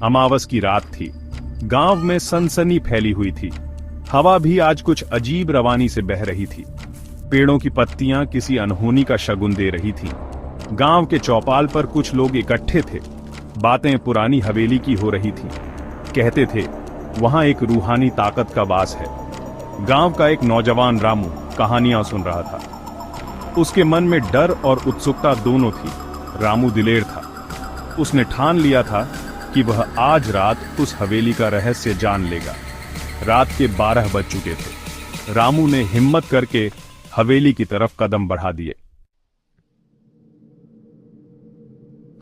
अमावस की रात थी। गांव में सनसनी फैली हुई थी। हवा भी आज कुछ अजीब रवानी से बह रही थी। पेड़ों की पत्तियां किसी अनहोनी का शगुन दे रही थीं। गांव के चौपाल पर कुछ लोग इकट्ठे थे। बातें पुरानी हवेली की हो रही थीं। कहते थे, वहां एक रूहानी ताकत का वास है। गांव का एक नौजवान रामू कहानियां सुन रहा था। उसके मन में डर और उत्सुकता दोनों थी। रामू दिलेर था। उसने ठान लिया था कि वह आज रात उस हवेली का रहस्य जान लेगा। रात के 12 बज चुके थे। रामू ने हिम्मत करके हवेली की तरफ कदम बढ़ा दिए।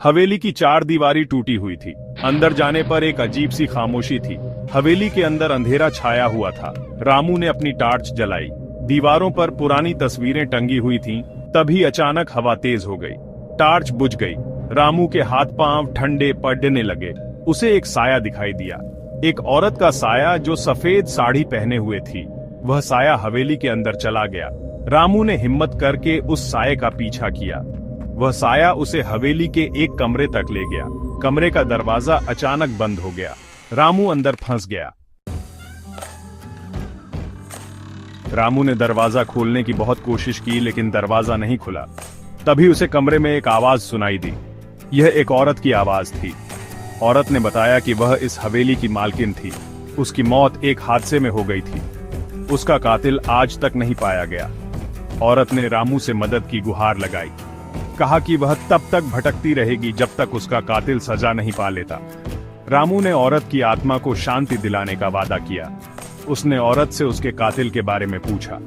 हवेली की चार दीवारी टूटी हुई थी। अंदर जाने पर एक अजीब सी खामोशी थी। हवेली के अंदर अंधेरा छाया हुआ था। रामू ने अपनी टार्च जलाई। दीवारों पर पुरानी तस्वीरें टंगी हुई थीं। तभी अचानक हवा तेज हो गई। टार्च बुझ गई। रामू के हाथ पांव ठंडे पड़ने लगे। उसे एक साया दिखाई दिया। एक औरत का साया जो सफेद साड़ी पहने हुए थी। वह साया हवेली के अंदर चला गया। रामू ने हिम्मत करके उस साये का पीछा किया। वह साया उसे हवेली के एक कमरे तक ले गया। कमरे का दरवाजा अचानक बंद हो गया। रामू अंदर फंस गया। रामू ने दरवाजा खोलने की बहुत कोशिश की, लेकिन दरवाजा नहीं खुला। तभी उसे कमरे में एक आवाज सुनाई दी। यह एक औरत की आवाज थी। औरत ने बताया कि वह इस हवेली की मालकिन थी। उसकी मौत एक हादसे में हो गई थी। उसका कातिल आज तक नहीं पाया गया। औरत ने रामू से मदद की गुहार लगाई। कहा कि वह तब तक भटकती रहेगी जब तक उसका कातिल सजा नहीं पा लेता। रामू ने औरत की आत्मा को शांति दिलाने का वादा किया। उसने औरत से उसके कातिल के बारे में पूछा।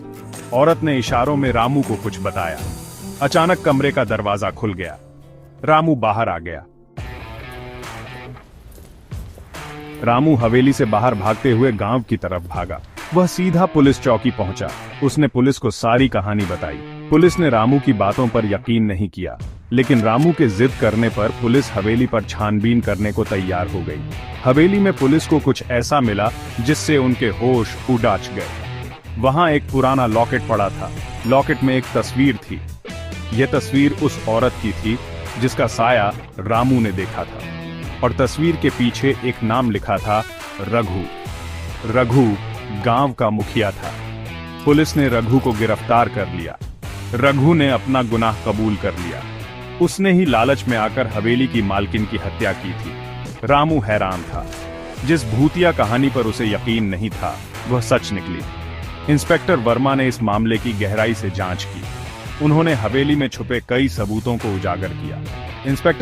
औरत ने इशारों में रामू को कुछ बताया। अचानक कमरे का दरवाजा खुल गया। रामू बाहर आ गया। रामू हवेली से बाहर भागते हुए गांव की तरफ भागा। वह सीधा पुलिस चौकी पहुंचा। उसने पुलिस को सारी कहानी बताई। पुलिस ने रामू की बातों पर यकीन नहीं किया, लेकिन रामू के जिद करने पर पुलिस हवेली पर छानबीन करने को तैयार हो गई। हवेली में पुलिस को कुछ ऐसा मिला जिससे उनके होश उड़ाच गए। वहां एक पुराना लॉकेट पड़ा था। लॉकेट में एक तस्वीर थी। यह तस्वीर उस औरत की थी जिसका साया रामू ने देखा था, और तस्वीर के पीछे एक नाम लिखा था, रघु। रघु गांव का मुखिया था। पुलिस ने रघु को गिरफ्तार कर लिया। रघु ने अपना गुनाह कबूल कर लिया। उसने ही लालच में आकर हवेली की मालकिन की हत्या की थी। रामू हैरान था। जिस भूतिया कहानी पर उसे यकीन नहीं था, वह सच निकली। इंस्पेक्टर वर्मा ने इस मामले की गहराई से जांच की। उन्होंने हवेली में छुपे कई सबूतों को उजागर किया। इंस्पेक्टर